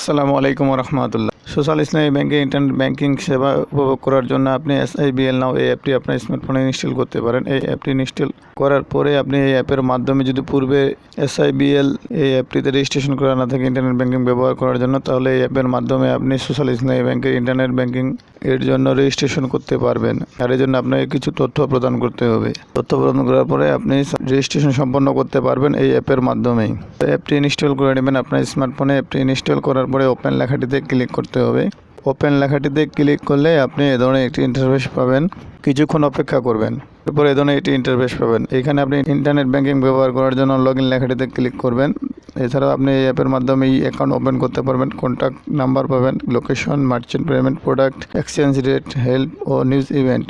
আসসালামু আলাইকুম রহমতুল্লাহ। সোশ্যাল ইসলামী ব্যাংকে ইন্টারনেট ব্যাংকিং সেবা উপভোগ করার জন্য আপনি SIBL নাও এই অ্যাপটি আপনার স্মার্টফোনে ইনস্টল করতে পারেন। এই অ্যাপটি ইনস্টল করার পরে আপনি এই অ্যাপের মাধ্যমে যদি পূর্বে SIBL এই অ্যাপটিতে রেজিস্ট্রেশন করা না থাকে ইন্টারনেট ব্যাংকিং ব্যবহার করার জন্য, তাহলে এই অ্যাপের মাধ্যমে আপনি সোশ্যাল ইসলামী ব্যাংকের ইন্টারনেট ব্যাংকিং এর জন্য রেজিস্ট্রেশন করতে পারবেন। আর এর জন্য আপনাকে কিছু তথ্য প্রদান করতে হবে। তথ্য প্রদান করার পরে আপনি রেজিস্ট্রেশন সম্পন্ন করতে পারবেন এই অ্যাপের মাধ্যমেই। অ্যাপটি ইনস্টল করে নেবেন আপনার স্মার্টফোনে। অ্যাপটি ইনস্টল করার পরে ওপেন লেখাটিতে ক্লিক করতে হবে। ওপেন লেখাটিতে ক্লিক করলে আপনি এ ধরনের একটি ইন্টারফেস পাবেন। কিছুক্ষণ অপেক্ষা করবেন, এরপর এ ধরনের একটি ইন্টারফেস পাবেন। এখানে আপনি ইন্টারনেট ব্যাংকিং ব্যবহার করার জন্য লগইন লেখাটিতে ক্লিক করবেন। এছাড়াও আপনি এই অ্যাপের মাধ্যমে এই অ্যাকাউন্ট ওপেন করতে পারবেন। কন্ট্যাক্ট নাম্বার পাবেন, location, merchant payment, product, exchange rate, help ও নিউজ ইভেন্ট,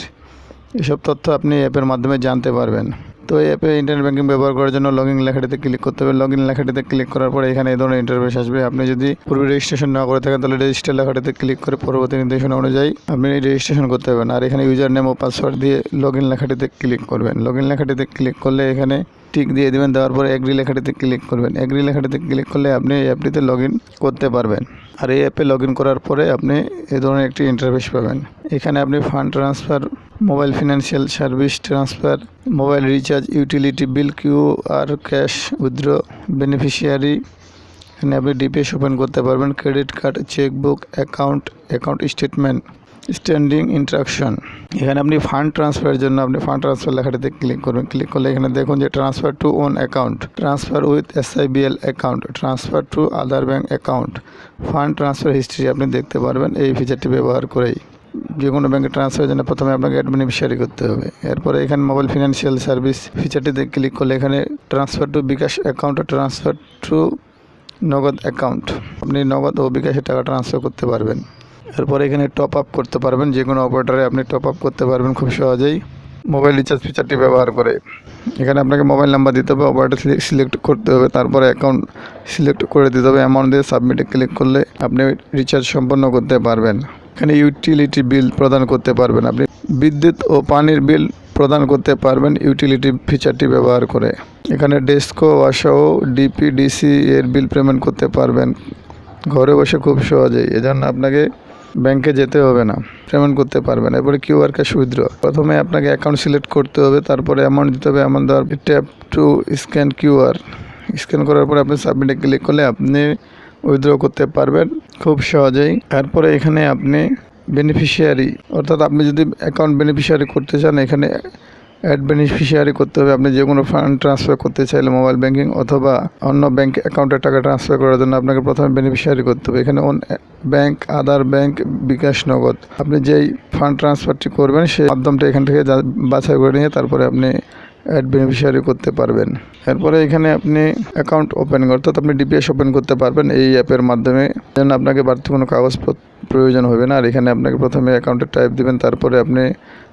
এসব তথ্য আপনি অ্যাপের মাধ্যমে জানতে পারবেন। তো এই অ্যাপে ইন্টারনেট ব্যাংকিং ব্যবহার করার জন্য লগইন লেখাটিতে ক্লিক করতে হবে। লগইন লেখাটিতে ক্লিক করার পরে এখানে এই ধরনের ইন্টারফেস আসবে। আপনি যদি পূর্বে রেজিস্ট্রেশন না করে থাকেন তাহলে রেজিস্টার লেখাটিতে ক্লিক করে পরবর্তী নির্দেশনা অনুযায়ী আপনি রেজিস্ট্রেশন করতে পারবেন। আর এখানে ইউজার নেম ও পাসওয়ার্ড দিয়ে লগইন লেখাটিতে ক্লিক করবেন। লগইন লেখাটিতে ক্লিক করলে এখানে টিক দিয়ে দেবেন। দেওয়ার পরে এগ্রি লেখাটিতে ক্লিক করবেন। এগ্রি লেখাটিতে ক্লিক করলে আপনি এই অ্যাপটিতে লগইন করতে পারবেন। আর এই অ্যাপে লগইন করার পরে আপনি এই ধরনের একটি ইন্টারফেস পাবেন। এখানে আপনি fund transfer, mobile financial service transfer, mobile recharge, utility bill, QR cash withdraw, beneficiary, এখানে আপনি ডিপিএস ওপেন করতে পারবেন, credit card, chequebook, account statement, standing instruction. এখানে আপনি ফান্ড ট্রান্সফারের জন্য আপনি ফান্ড ট্রান্সফার লেখাটিতে ক্লিক করবেন। ক্লিক করলে এখানে দেখুন যে transfer to own account, transfer with SIBL account, transfer to other bank account, fund transfer history আপনি দেখতে পারবেন এই ফিচারটি ব্যবহার করেই। যে কোনো ব্যাঙ্কে ট্রান্সফারের জন্য প্রথমে আপনাকে অ্যাড বেনিফিশিয়ারি করতে হবে। এরপরে এখানে মোবাইল ফিনান্সিয়াল সার্ভিস ফিচারটিতে ক্লিক করলে এখানে transfer to bKash account, transfer to Nagad account, আপনি নগদ ও বিকাশে টাকা ট্রান্সফার করতে পারবেন। এরপরে এখানে টপ আপ করতে পারবেন। যে কোনো অপারেটরে আপনি টপ আপ করতে পারবেন খুব সহজেই মোবাইল রিচার্জ ফিচারটি ব্যবহার করে। এখানে আপনাকে মোবাইল নাম্বার দিতে হবে, অপারেটর সিলেক্ট করতে হবে, তারপরে অ্যাকাউন্ট সিলেক্ট করে দিতে হবে। অ্যামাউন্ট দিয়ে সাবমিটে ক্লিক করলে আপনি রিচার্জ সম্পন্ন করতে পারবেন। এখানে ইউটিলিটি বিল প্রদান করতে পারবেন, আপনি বিদ্যুৎ ও পানির বিল প্রদান করতে পারবেন ইউটিলিটি ফিচারটি ব্যবহার করে। এখানে ডেস্কো, ওয়াসাও, DP/DC এর বিল পেমেন্ট করতে পারবেন ঘরে বসে খুব সহজেই। এজন্য আপনাকে ব্যাংকে যেতে হবে না, পেমেন্ট করতে পারবেন। এরপরে QR ক্যাশ উইথড্র, প্রথমে আপনাকে অ্যাকাউন্ট সিলেক্ট করতে হবে, তারপরে অ্যামাউন্ট দিতে হবে। অ্যামাউন্ট দেওয়ার tap two scan QR, scan করার পরে আপনি সাবমিটে ক্লিক করলে আপনি উইথড্র করতে পারবেন খুব সহজেই। তারপরে এখানে আপনি বেনিফিশিয়ারি, অর্থাৎ আপনি যদি অ্যাকাউন্ট বেনিফিশিয়ারি করতে চান এখানে অ্যাড বেনিফিশিয়ারি করতে হবে। আপনি যে কোনো ফান্ড ট্রান্সফার করতে চাইলে মোবাইল ব্যাংকিং অথবা অন্য ব্যাংক অ্যাকাউন্টে টাকা ট্রান্সফার করার জন্য আপনাকে প্রথমে বেনিফিশিয়ারি করতে হবে। এখানে অন ব্যাংক, আদার ব্যাংক, বিকাশ, নগদ, আপনি যেই ফান্ড ট্রান্সফারটি করবেন সেই মাধ্যমটা এখান থেকে বাছাই করে নিয়ে তারপরে আপনি অ্যাড বেনিফিশিয়ারি করতে পারবেন। এরপরে এখানে আপনি অ্যাকাউন্ট ওপেন অর্থাৎ আপনি DPS ওপেন করতে পারবেন এই অ্যাপের মাধ্যমে। যেন আপনাকে বাড়তি কোনো কাগজপত্র প্রয়োজন হবে না। আর এখানে আপনাকে প্রথমে অ্যাকাউন্টের টাইপ দেবেন, তারপরে আপনি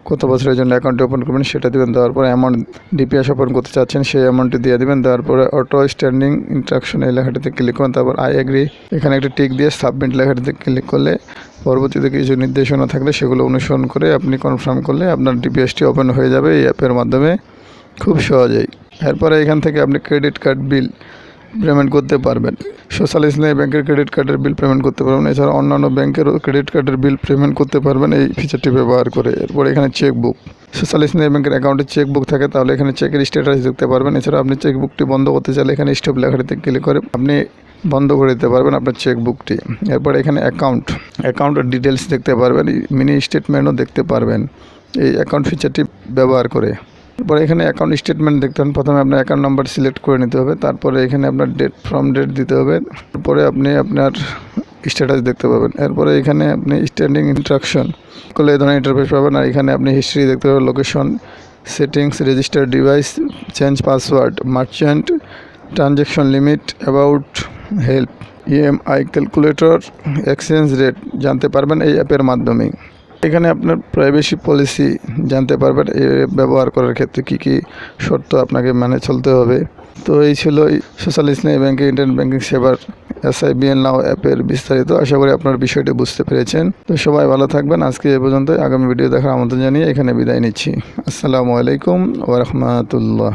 কত বছরের জন্য অ্যাকাউন্ট ওপেন করবেন সেটা দেবেন। দেওয়ার পরে অ্যামাউন্ট DPS ওপেন করতে চাচ্ছেন সেই অ্যামাউন্টটি দিয়ে দেবেন। দেওয়ার পরে অটো স্ট্যান্ডিং ইন্ট্রাকশন এই লেখাটিতে ক্লিক করুন, তারপর আই এগ্রি এখানে একটা টিক দিয়ে সাবমিট লেখাটিতে ক্লিক করলে পরবর্তীতে কিছু নির্দেশনা থাকলে সেগুলো অনুসরণ করে আপনি কনফার্ম করলে আপনার DPSটি ওপেন হয়ে যাবে এই অ্যাপের মাধ্যমে খুব সহজেই। এরপরে এখান থেকে আপনি ক্রেডিট কার্ড বিল পেমেন্ট করতে পারবেন। সোশ্যাল ইসলামী ব্যাংকের ক্রেডিট কার্ডের বিল পেমেন্ট করতে পারবেন। এছাড়া অন্যান্য ব্যাংকেরও ক্রেডিট কার্ডের বিল পেমেন্ট করতে পারবেন এই ফিচারটি ব্যবহার করে। এরপর এখানে চেকবুক, সোশ্যাল ইসলামী ব্যাংকের অ্যাকাউন্টে চেকবুক থাকে তাহলে এখানে চেকের স্ট্যাটাস দেখতে পারবেন। এছাড়া আপনি চেকবুকটি বন্ধ করতে চাইলে এখানে স্টপ লেখাটিতে ক্লিক করে আপনি বন্ধ করে দিতে পারবেন আপনার চেকবুকটি। এরপর এখানে অ্যাকাউন্টের ডিটেলস দেখতে পারবেন, মিনি স্টেটমেন্টও দেখতে পারবেন এই অ্যাকাউন্ট ফিচারটি ব্যবহার করে। এরপরে এখানে অ্যাকাউন্ট স্টেটমেন্ট দেখতে হবে। প্রথমে আপনার অ্যাকাউন্ট নাম্বার সিলেক্ট করে নিতে হবে, তারপরে এখানে আপনার ডেট দিতে হবে, তারপরে আপনি আপনার স্ট্যাটাস দেখতে পাবেন। এরপরে এখানে আপনি স্ট্যান্ডিং ইন্ট্রাকশন করলে এই ধরনের ইন্টারফেস পাবেন। আর এখানে আপনি হিস্ট্রি দেখতে পাবেন, location, settings, register device, change password, merchant, transaction limit, about, help, EMI calculator, exchange rate জানতে পারবেন এই অ্যাপের মাধ্যমেই। এখানে আপনার প্রাইভেসি পলিসি জানতে পারবেন এই ব্যবহার করার ক্ষেত্রে কী কী শর্ত আপনাকে মানে চলতে হবে। তো এই ছিল সোশ্যাল ইসলামী ব্যাংকের ইন্টারনেট ব্যাংকিং সেবার SIBL নাও অ্যাপের বিস্তারিত। আশা করি আপনার বিষয়টি বুঝতে পেরেছেন। তো সবাই ভালো থাকবেন। আজকে এ পর্যন্ত, আগামী ভিডিও দেখার আমন্ত্রণ জানিয়ে এখানে বিদায় নিচ্ছি। আসসালামু আলাইকুম ওয়া রাহমাতুল্লাহ।